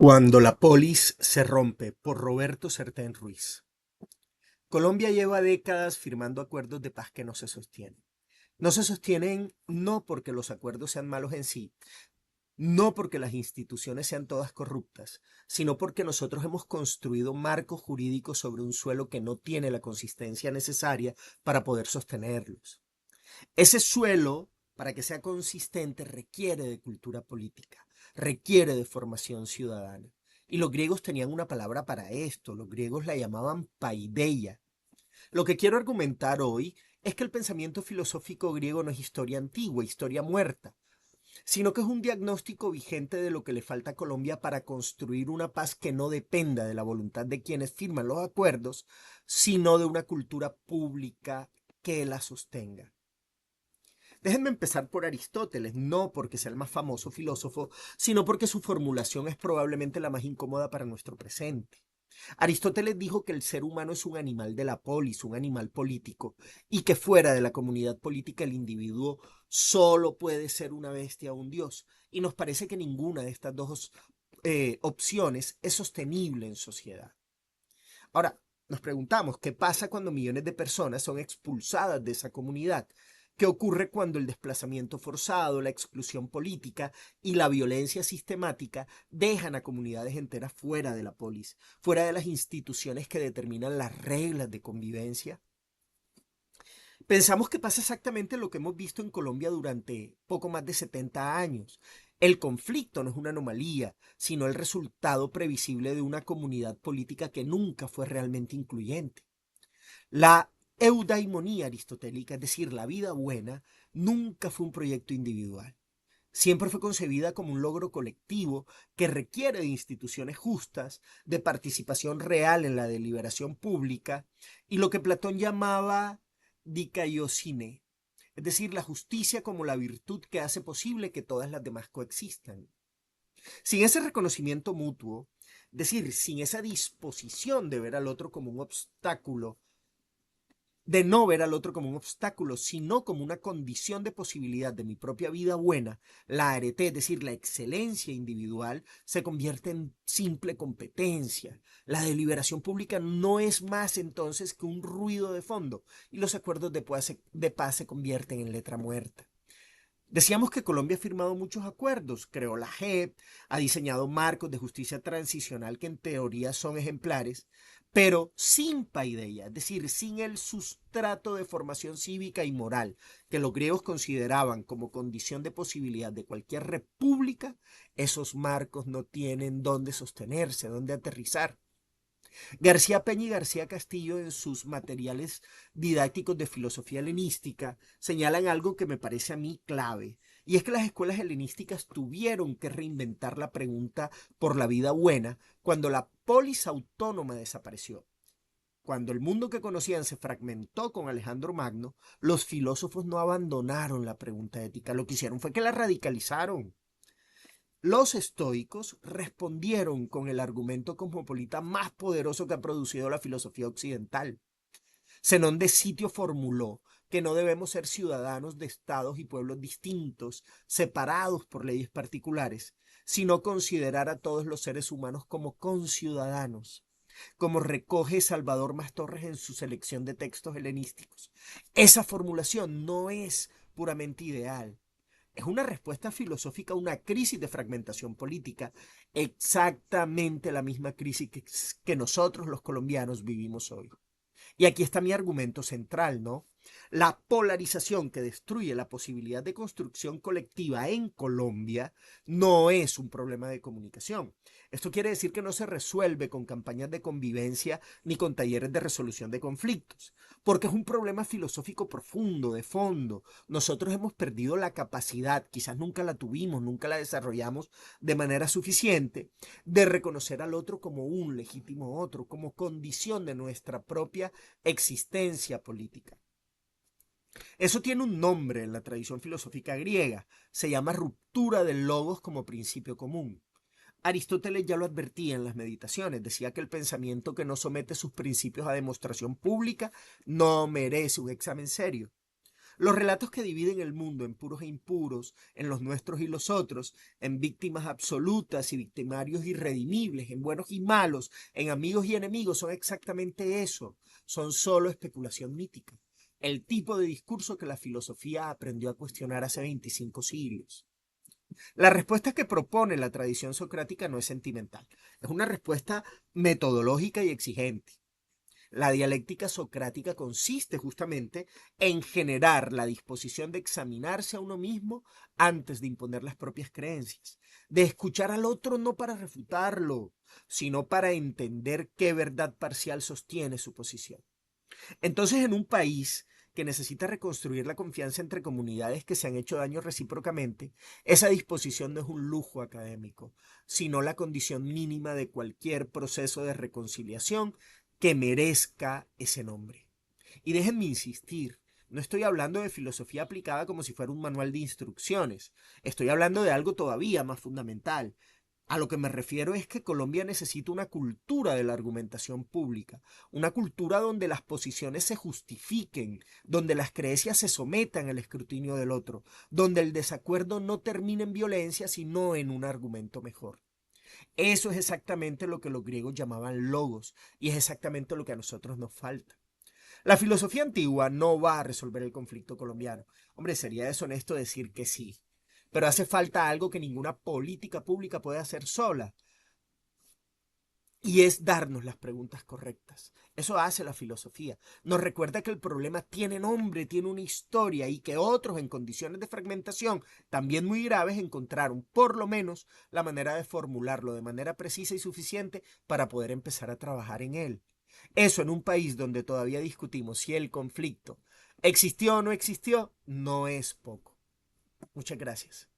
Cuando la polis se rompe, por Roberto Sertén Ruiz. Colombia lleva décadas firmando acuerdos de paz que no se sostienen. No se sostienen no porque los acuerdos sean malos en sí, no porque las instituciones sean todas corruptas, sino porque nosotros hemos construido marcos jurídicos sobre un suelo que no tiene la consistencia necesaria para poder sostenerlos. Ese suelo, para que sea consistente, requiere de cultura política, requiere de formación ciudadana. Y los griegos tenían una palabra para esto, los griegos la llamaban paideia. Lo que quiero argumentar hoy es que el pensamiento filosófico griego no es historia antigua, historia muerta, sino que es un diagnóstico vigente de lo que le falta a Colombia para construir una paz que no dependa de la voluntad de quienes firman los acuerdos, sino de una cultura pública que la sostenga. Déjenme empezar por Aristóteles, no porque sea el más famoso filósofo, sino porque su formulación es probablemente la más incómoda para nuestro presente. Aristóteles dijo que el ser humano es un animal de la polis, un animal político, y que fuera de la comunidad política el individuo solo puede ser una bestia o un dios. Y nos parece que ninguna de estas dos opciones es sostenible en sociedad. Ahora, nos preguntamos, ¿qué pasa cuando millones de personas son expulsadas de esa comunidad? ¿Qué ocurre cuando el desplazamiento forzado, la exclusión política y la violencia sistemática dejan a comunidades enteras fuera de la polis, fuera de las instituciones que determinan las reglas de convivencia? Pensamos que pasa exactamente lo que hemos visto en Colombia durante poco más de 70 años. El conflicto no es una anomalía, sino el resultado previsible de una comunidad política que nunca fue realmente incluyente. La eudaimonía aristotélica, es decir, la vida buena, nunca fue un proyecto individual. Siempre fue concebida como un logro colectivo que requiere de instituciones justas, de participación real en la deliberación pública y lo que Platón llamaba dikaiosine, es decir, la justicia como la virtud que hace posible que todas las demás coexistan. Sin ese reconocimiento mutuo, es decir, sin esa disposición de ver al otro como un obstáculo, de no ver al otro como un obstáculo, sino como una condición de posibilidad de mi propia vida buena, la arete, es decir, la excelencia individual, se convierte en simple competencia. La deliberación pública no es más entonces que un ruido de fondo y los acuerdos de paz se convierten en letra muerta. Decíamos que Colombia ha firmado muchos acuerdos, creó la JEP, ha diseñado marcos de justicia transicional que en teoría son ejemplares, pero sin paideia, es decir, sin el sustrato de formación cívica y moral que los griegos consideraban como condición de posibilidad de cualquier república, esos marcos no tienen dónde sostenerse, dónde aterrizar. García Peña y García Castillo en sus materiales didácticos de filosofía helenística señalan algo que me parece a mí clave, y es que las escuelas helenísticas tuvieron que reinventar la pregunta por la vida buena cuando la polis autónoma desapareció. Cuando el mundo que conocían se fragmentó con Alejandro Magno, los filósofos no abandonaron la pregunta ética, lo que hicieron fue que la radicalizaron. Los estoicos respondieron con el argumento cosmopolita más poderoso que ha producido la filosofía occidental. Zenón de Sitio formuló que no debemos ser ciudadanos de estados y pueblos distintos, separados por leyes particulares, sino considerar a todos los seres humanos como conciudadanos, como recoge Salvador Mastorres en su selección de textos helenísticos. Esa formulación no es puramente ideal, es una respuesta filosófica a una crisis de fragmentación política, exactamente la misma crisis que nosotros los colombianos vivimos hoy. Y aquí está mi argumento central, ¿no? La polarización que destruye la posibilidad de construcción colectiva en Colombia no es un problema de comunicación. Esto quiere decir que no se resuelve con campañas de convivencia ni con talleres de resolución de conflictos, porque es un problema filosófico profundo, de fondo. Nosotros hemos perdido la capacidad, quizás nunca la tuvimos, nunca la desarrollamos de manera suficiente, de reconocer al otro como un legítimo otro, como condición de nuestra propia existencia política. Eso tiene un nombre en la tradición filosófica griega, se llama ruptura del logos como principio común. Aristóteles ya lo advertía en las meditaciones, decía que el pensamiento que no somete sus principios a demostración pública no merece un examen serio. Los relatos que dividen el mundo en puros e impuros, en los nuestros y los otros, en víctimas absolutas y victimarios irredimibles, en buenos y malos, en amigos y enemigos, son exactamente eso. Son solo especulación mítica. El tipo de discurso que la filosofía aprendió a cuestionar hace 25 siglos. La respuesta que propone la tradición socrática no es sentimental, es una respuesta metodológica y exigente. La dialéctica socrática consiste justamente en generar la disposición de examinarse a uno mismo antes de imponer las propias creencias, de escuchar al otro no para refutarlo, sino para entender qué verdad parcial sostiene su posición. Entonces, en un país que necesita reconstruir la confianza entre comunidades que se han hecho daño recíprocamente, esa disposición no es un lujo académico, sino la condición mínima de cualquier proceso de reconciliación que merezca ese nombre. Y déjenme insistir, no estoy hablando de filosofía aplicada como si fuera un manual de instrucciones, estoy hablando de algo todavía más fundamental. A lo que me refiero es que Colombia necesita una cultura de la argumentación pública, una cultura donde las posiciones se justifiquen, donde las creencias se sometan al escrutinio del otro, donde el desacuerdo no termine en violencia, sino en un argumento mejor. Eso es exactamente lo que los griegos llamaban logos, y es exactamente lo que a nosotros nos falta. La filosofía antigua no va a resolver el conflicto colombiano. Hombre, sería deshonesto decir que sí. Pero hace falta algo que ninguna política pública puede hacer sola. Y es darnos las preguntas correctas. Eso hace la filosofía. Nos recuerda que el problema tiene nombre, tiene una historia y que otros en condiciones de fragmentación también muy graves encontraron por lo menos la manera de formularlo de manera precisa y suficiente para poder empezar a trabajar en él. Eso en un país donde todavía discutimos si el conflicto existió o no existió, no es poco. Muchas gracias.